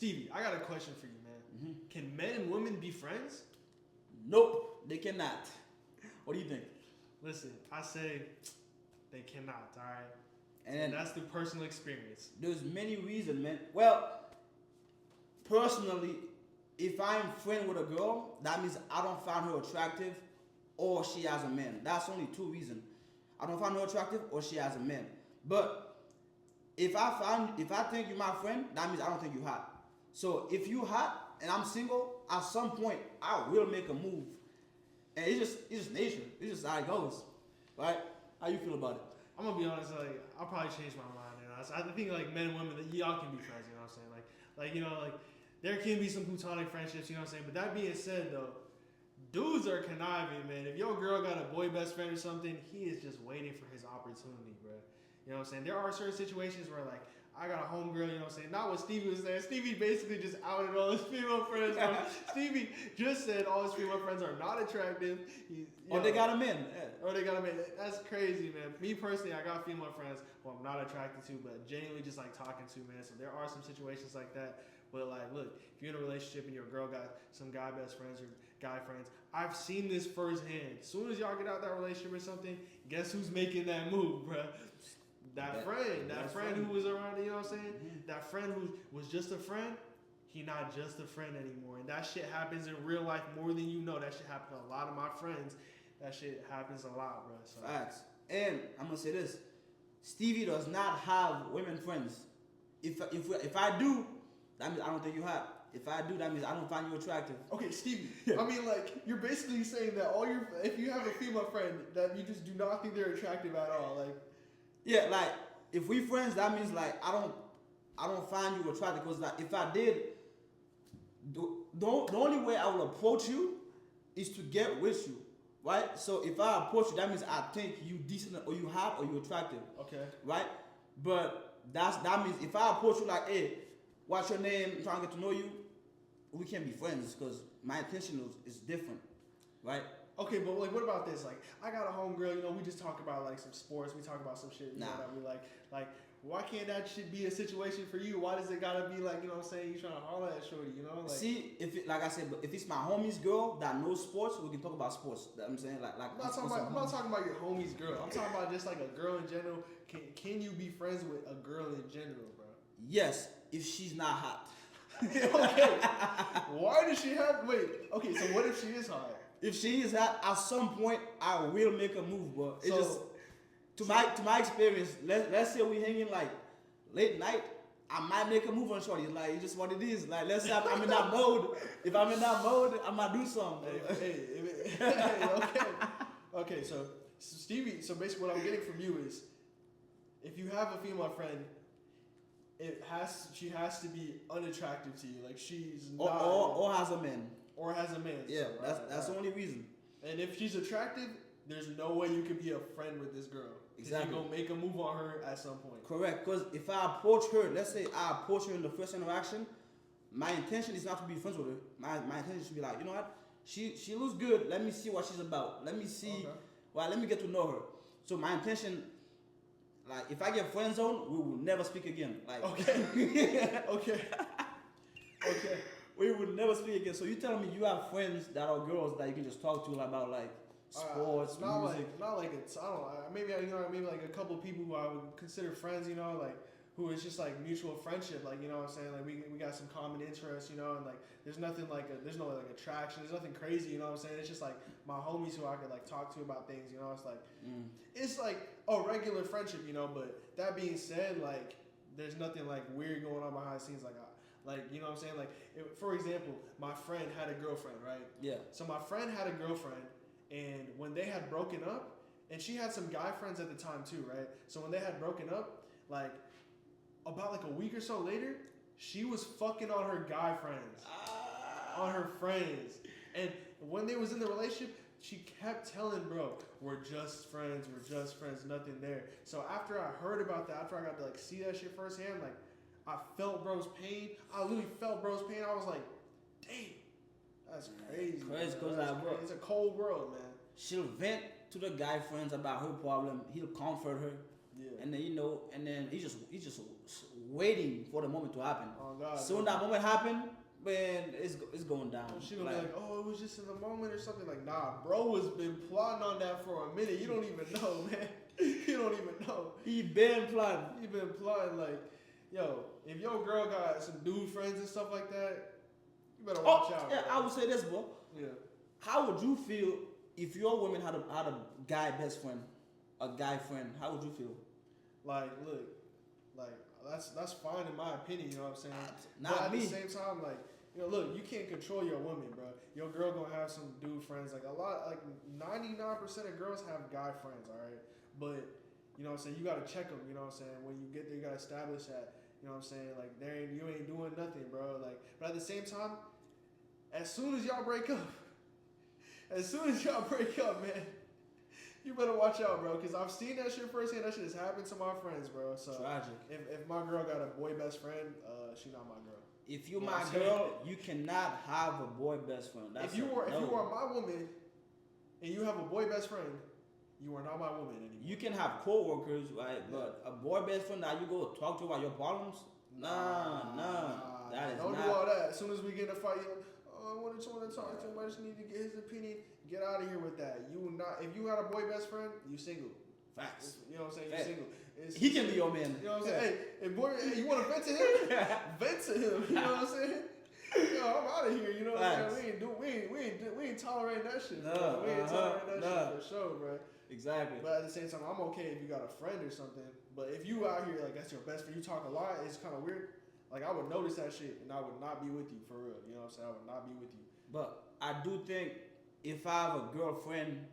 Stevie, I got a question for you, man. Can men and women be friends? Nope, they cannot. What do you think? Listen, I say they cannot. All right, And that's through personal experience. there's many reasons, man. Well, personally, if I'm friend with a girl, that means I don't find her attractive, or she has a man. That's only two reasons. I don't find her attractive, or she has a man. But if I think you're my friend, that means I don't think you're hot. So if you hot and I'm single, at some point I will make a move. And it's just nature. It's just how it goes, right? How you feel about it? I'm gonna be honest, like I'll probably change my mind. You know, I think like men and women, that y'all can be friends. You know what I'm saying? Like you know, like there can be some platonic friendships. You know what I'm saying? But that being said, though, dudes are conniving, man. If your girl got a boy best friend or something, he is just waiting for his opportunity, bro. You know what I'm saying? There are certain situations where like I got a homegirl, you know what I'm saying? Not what Stevie was saying. Stevie basically just outed all his female friends, bro. Stevie just said all his female friends are not attractive. Or they got a man. Or they got a man. That's crazy, man. Me personally, I got female friends who I'm not attracted to, but genuinely just like talking to, man. So there are some situations like that. But like, look, if you're in a relationship and your girl got some guy best friends or guy friends, I've seen this firsthand. As soon as y'all get out that relationship or something, guess who's making that move, bro? That friend who was around, you know what I'm saying? That friend who was just a friend, he not just a friend anymore. And that shit happens in real life more than you know. That shit happens to a lot of my friends. That shit happens a lot, bro. So. Facts. And I'm gonna say this: Stevie does not have women friends. If I do, that means I don't think you have. If I do, that means I don't find you attractive. Okay, Stevie. I mean, like, you're basically saying that if you have a female friend, that you just do not think they're attractive at all, like. Yeah, like if we friends, that means like I don't find you attractive, because like if I did, the only way I will approach you is to get with you, right? So if I approach you, that means I think you decent, or you hot, or you attractive. Okay. Right? But that means if I approach you like, hey, what's your name? I'm trying to get to know you. We can't be friends, because my intention is different, right? Okay, but like, what about this? Like, I got a homegirl. You know, we just talk about like some sports. We talk about some shit. You know, that we like. Like, why can't that shit be a situation for you? Why does it gotta be like, you know what I'm saying? You trying to holler at shorty, you know? Like, see, like I said, but if it's my homie's girl that knows sports, we can talk about sports. That I'm saying, like I'm not talking about your homie's girl. I'm talking about just like a girl in general. Can you be friends with a girl in general, bro? Yes, if she's not hot. Okay. Why does she have? Wait. Okay, so what if she is hot? If she is hot, at some point I will make a move, but it's just to my experience. Let's say we hanging like late night, I might make a move on shorty. Like, it's just what it is. Like, let's say I'm in that mode. If I'm in that mode, I might do something. Okay. Okay. So Stevie. So basically, what I'm getting from you is, if you have a female friend, she has to be unattractive to you. Like, she's not, or has a man. Or has a man. Yeah, so, that's the only reason. And if she's attractive, there's no way you can be a friend with this girl. Exactly. You're going to make a move on her at some point. Correct. Because if I approach her, let's say I approach her in the first interaction, my intention is not to be friends with her. My intention is to be like, you know what? She looks good. Let me see what she's about. Let me see. Okay. Well, let me get to know her. So my intention, like, if I get friend zone, we will never speak again. Like, okay. Okay. Okay. We would never speak again. So you tell me you have friends that are girls that you can just talk to about like sports, music. Maybe like a couple of people who I would consider friends. You know, like who is just like mutual friendship. Like, you know what I'm saying? Like we got some common interests. You know, and like there's nothing there's no like attraction. There's nothing crazy. You know what I'm saying? It's just like my homies who I could like talk to about things. You know, it's like a regular friendship. You know, but that being said, like there's nothing like weird going on behind the scenes. Like, you know what I'm saying? Like, for example, my friend had a girlfriend, right? Yeah. So my friend had a girlfriend, and when they had broken up, and she had some guy friends at the time too, right? So when they had broken up, like, about like a week or so later, she was fucking on her guy friends. On her friends. And when they was in the relationship, she kept telling bro, we're just friends, nothing there. So after I heard about that, after I got to like see that shit firsthand, like, I felt bro's pain. I literally felt bro's pain. I was like, damn, that's crazy. Crazy, it's a cold world, man. She'll vent to the guy friends about her problem. He'll comfort her. Yeah. And then and then he's just waiting for the moment to happen. Oh God. Soon that moment happen, man, it's going down. She gonna be like, oh, it was just in the moment or something. Like, nah, bro has been plotting on that for a minute. You don't even know, man. You don't even know. He been plotting. He been plotting like, yo, if your girl got some dude friends and stuff like that, you better watch out. Yeah, bro. I would say this, bro. Yeah. How would you feel if your woman had a guy best friend, a guy friend? How would you feel? Like, look, like that's fine in my opinion. You know what I'm saying? Not but at me. the same time, like, look, you can't control your woman, bro. Your girl gonna have some dude friends. Like 99% of girls have guy friends, all right. But you know what I'm saying? You gotta check them. You know what I'm saying? When you get there, you gotta establish that. You know what I'm saying? Like, you ain't doing nothing, bro. Like, but at the same time, as soon as y'all break up, man, you better watch out, bro. Cause I've seen that shit firsthand. That shit has happened to my friends, bro. So Tragic. If my girl got a boy best friend, she not my girl. If you're my girl, you cannot have a boy best friend. That's if you are my woman, and you have a boy best friend, you are not my woman anymore. You can have co-workers, right? But a boy best friend that you go talk to about your problems, nah. That is don't not. do all that. As soon as we get in a fight, I want to talk to him. I just need to get his opinion. Get out of here with that. If you got a boy best friend, you single. Facts. You know what I'm saying? Facts. You single. He can be your man. You know what I'm saying? Hey, you want to vent to him? Vent to him. You know what I'm saying? Yo, I'm out of here. You know what I'm saying? We ain't tolerating that shit. Bro. We ain't tolerating that shit for sure, bro. Exactly. But at the same time, I'm okay if you got a friend or something. But if you out here like that's your best friend, you talk a lot, it's kind of weird. Like I would notice that shit, and I would not be with you for real. You know what I'm saying? I would not be with you. But I do think if I have a girlfriend,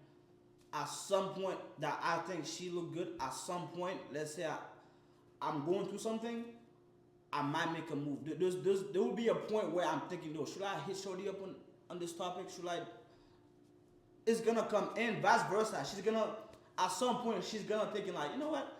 at some point that I think she look good, at some point, let's say I'm going through something, I might make a move. There will be a point where I'm thinking, though, should I hit Shorty up on this topic? Should I? It's gonna come in, vice versa. At some point, she's gonna thinking like, you know what?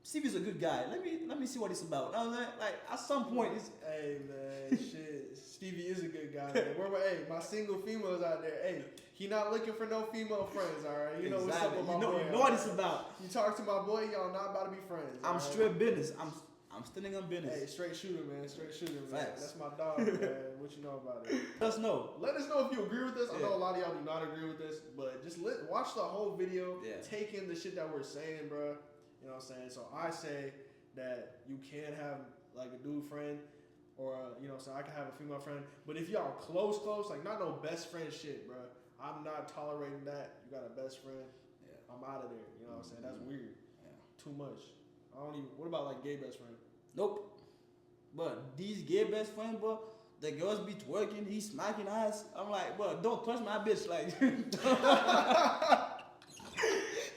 Stevie's a good guy. Let me see what it's about. Like at some point, it's. Hey man, shit. Stevie is a good guy. Man. Hey, my single females out there. Hey, he not looking for no female friends. All right, you know what's up with my boy. You know what it's about. You talk to my boy, y'all not about to be friends. I'm right? straight business. I'm standing on business. Hey, straight shooter, man. Straight shooter, man. Facts. That's my dog, man. What you know about it? Let us know. Let us know if you agree with this. I know a lot of y'all do not agree with this, but just watch the whole video. Yeah. Take in the shit that we're saying, bro. You know what I'm saying? So I say that you can have like a dude friend, or you know, so I can have a female friend. But if y'all close, like not no best friend shit, bro. I'm not tolerating that. You got a best friend. Yeah. I'm out of there. You know what I'm saying? That's weird. Yeah. Too much. I don't even. What about like gay best friend? Nope. But these gay best friends, bro, the girls be twerking, he's smacking ass. I'm like, bro, don't touch my bitch, like.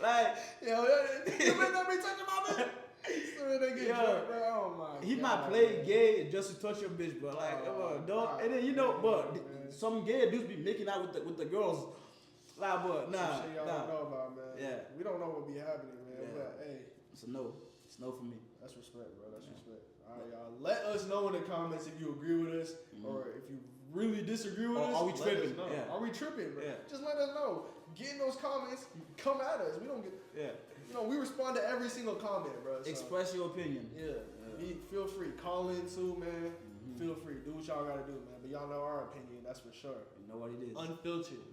Like, yo, you better not be touching my bitch. So they get drunk, bro. Oh my. He God, might play man. gay just to touch your bitch, bro. Like, don't. God, And then but some gay dudes be making out with the girls. Like, but nah, some shit y'all don't know about, man. Yeah. We don't know what be happening, man. Yeah. But hey, it's a no. It's no for me. that's respect, bro. That's respect. All right, y'all. Let us know in the comments if you agree with us or if you really disagree with us. Are we let tripping? us know. Yeah. Are we tripping, bro? Yeah. Just let us know. Get in those comments. Come at us. We don't get. Yeah. You know, we respond to every single comment, bro. So, Express your opinion. Yeah. Feel free. Call in too, man. Feel free. Do what y'all gotta do, man. But y'all know our opinion. That's for sure. You know what it is. Unfiltered.